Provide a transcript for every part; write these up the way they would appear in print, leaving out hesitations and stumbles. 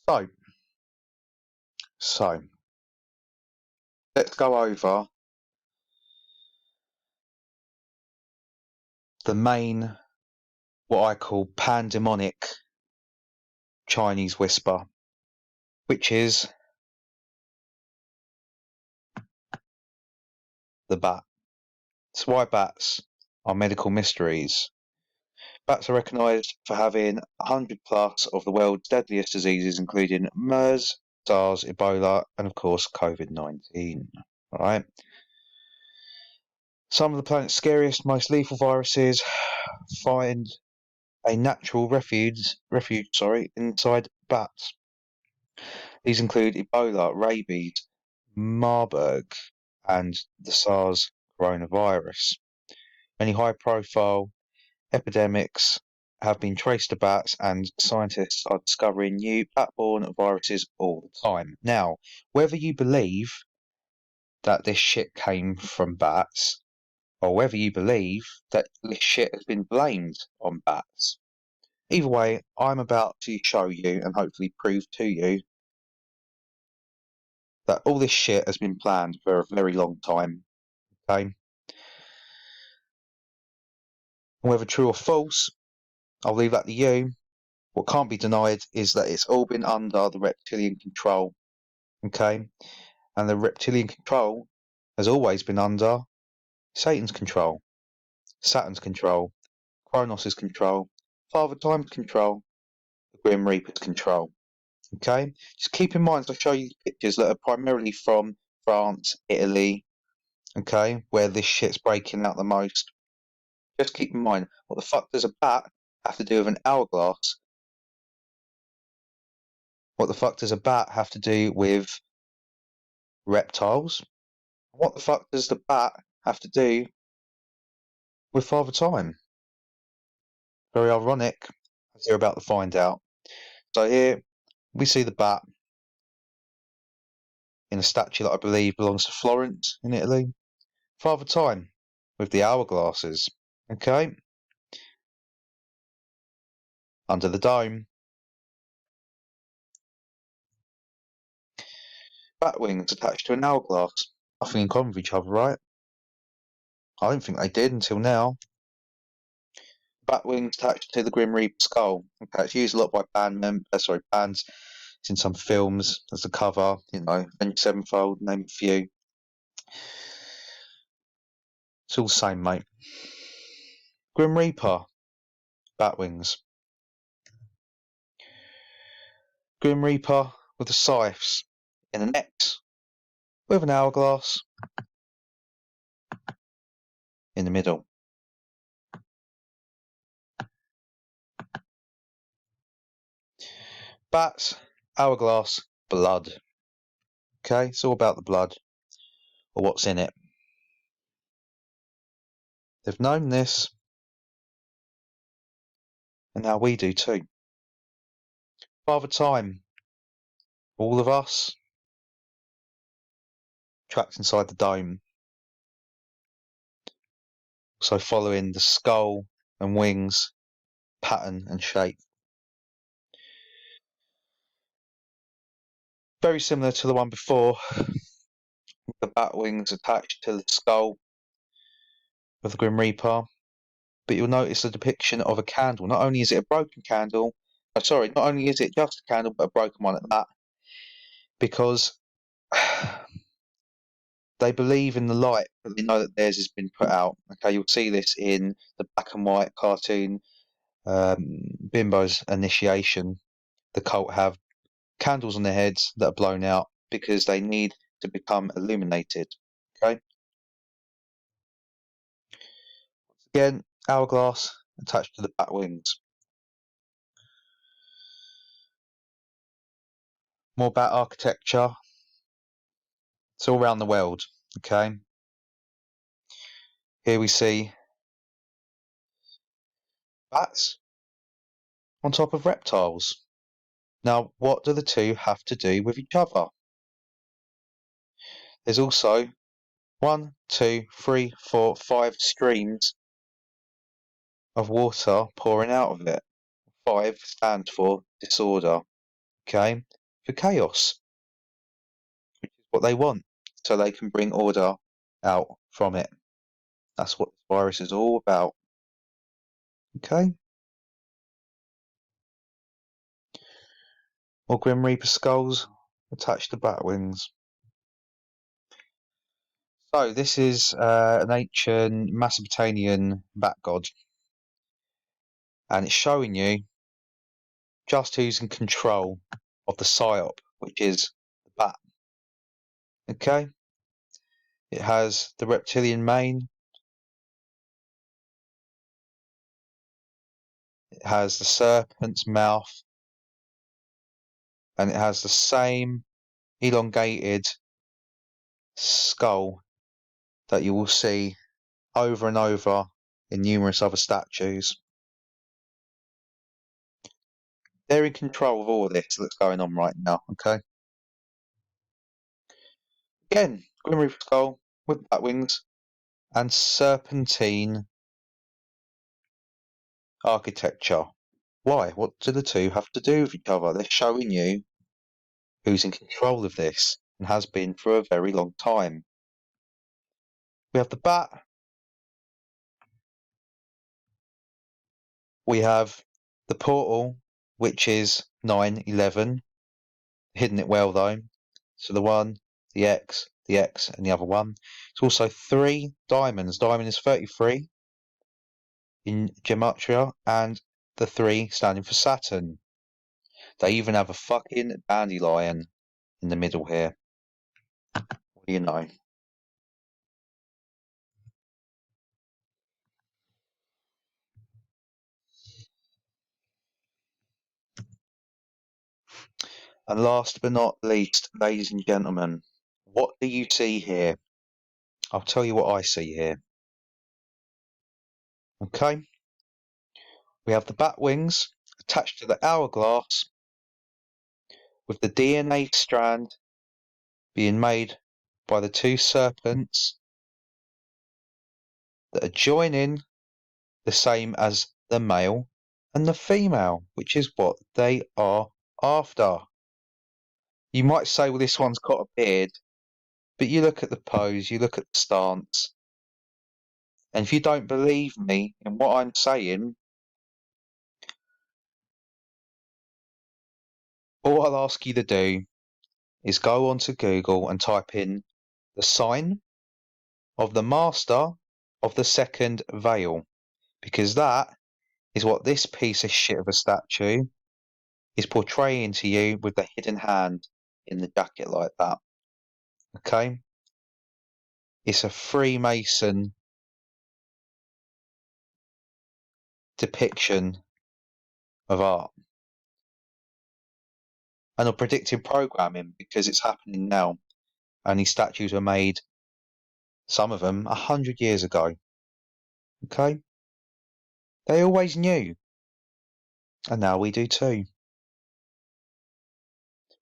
So let's go over the main, what I call pandemonic Chinese whisper, which is the bat. It's why bats are medical mysteries. Bats are recognised for having 100 plus of the world's deadliest diseases, including MERS, SARS, Ebola, and of course COVID-19. Alright. Some of the planet's scariest, most lethal viruses find a natural refuge inside bats. These include Ebola, rabies, Marburg, and the SARS coronavirus. Many high-profile epidemics have been traced to bats, and scientists are discovering new bat-borne viruses all the time. Now, whether you believe that this shit came from bats, or whether you believe that this shit has been blamed on bats, either way, I'm about to show you and hopefully prove to you that all this shit has been planned for a very long time. Okay? And whether true or false, I'll leave that to you. What can't be denied is that it's all been under the reptilian control. Okay? And the reptilian control has always been under Satan's control, Saturn's control, Kronos' control, Father Time's control, the Grim Reaper's control. Okay? Just keep in mind, I'll show you pictures that are primarily from France, Italy, okay, where this shit's breaking out the most. Just keep in mind, what the fuck does a bat have to do with an hourglass? What the fuck does a bat have to do with reptiles? What the fuck does the bat have to do with Father Time? Very ironic, as you're about to find out. So here we see the bat in a statue that I believe belongs to Florence in Italy. Father Time with the hourglasses. Okay? Under the dome. Bat wings attached to an hourglass. Nothing in common with each other, right? I don't think they did until now. Bat wings attached to the Grim Reaper skull. Okay, it's used a lot by bands. It's in some films as a cover, you know, Avenged Sevenfold, name a few. It's all the same, mate. Grim Reaper, bat wings. Grim Reaper with the scythes in the necks, with an hourglass in the middle. Bats, hourglass, blood. Okay, it's all about the blood, or what's in it. They've known this, and now we do too. Father Time, all of us, trapped inside the dome. So following the skull and wings pattern and shape. Very similar to the one before, the bat wings attached to the skull of the Grim Reaper. But you'll notice the depiction of a candle. Not only is it a broken candle, not only is it just a candle, but a broken one at that. Because they believe in the light, but they know that theirs has been put out. Okay, you'll see this in the black and white cartoon Bimbo's initiation. The cult have candles on their heads that are blown out because they need to become illuminated. Okay. Again, hourglass attached to the bat wings. More bat architecture. It's all around the world. Okay. Here we see bats on top of reptiles. Now, what do the two have to do with each other? There's also 1, 2, 3, 4, 5 streams of water pouring out of it. 5 stands for disorder. Okay, for chaos, which is what they want, so they can bring order out from it. That's what this virus is all about. Okay? More Grim Reaper skulls attached to bat wings. So this is an ancient Mesopotamian bat god, and it's showing you just who's in control of the psyop, which is the bat. Okay? It has the reptilian mane. It has the serpent's mouth, and it has the same elongated skull that you will see over and over in numerous other statues. They're in control of all of this that's going on right now, okay? Again, Grim Reaper skull with bat wings and serpentine architecture. Why? What do the two have to do with each other? They're showing you who's in control of this and has been for a very long time. We have the bat. We have the portal, which is 911. Hidden it well though. So the 1, the X, and the other one. It's also 3 diamonds. Diamond is 33 in gematria, and the 3 standing for Saturn. They even have a fucking dandelion in the middle here. What do you know? And last but not least, ladies and gentlemen, what do you see here? I'll tell you what I see here. Okay? We have the bat wings attached to the hourglass with the DNA strand being made by the 2 serpents that are joining the same as the male and the female, which is what they are after. You might say, well, this one's got a beard, but you look at the pose, you look at the stance, and if you don't believe me in what I'm saying, all I'll ask you to do is go onto Google and type in the sign of the master of the second veil, because that is what this piece of shit of a statue is portraying to you with the hidden hand in the jacket like that. Okay? It's a Freemason depiction of art. And of predictive programming, because it's happening now. And these statues were made, some of them, 100 years ago. Okay? They always knew. And now we do too.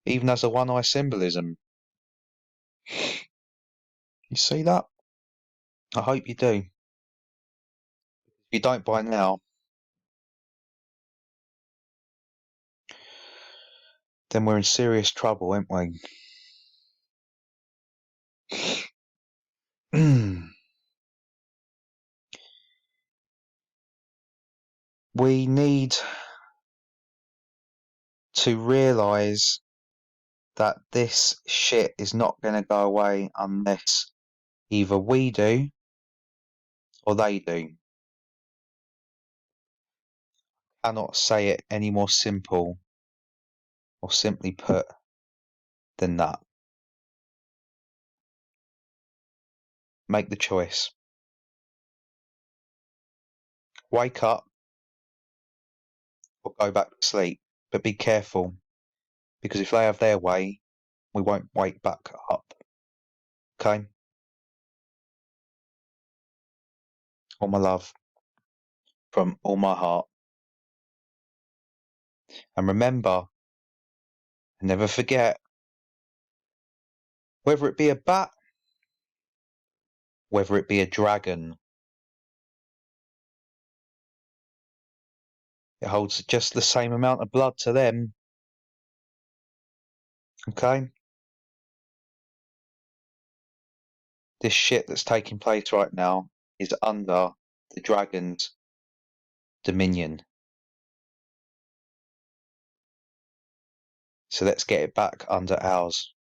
Even as a one-eye symbolism. You see that? I hope you do. If you don't by now, then we're in serious trouble, aren't we? We need to realise that this shit is not going to go away unless either we do or they do. I cannot say it any more simple or simply put than that. Make the choice. Wake up or go back to sleep. But be careful, because if they have their way, we won't wake back up. Okay? All my love from all my heart. And remember, never forget, whether it be a bat, whether it be a dragon, it holds just the same amount of blood to them Okay? This shit that's taking place right now is under the dragon's dominion. So let's get it back under ours.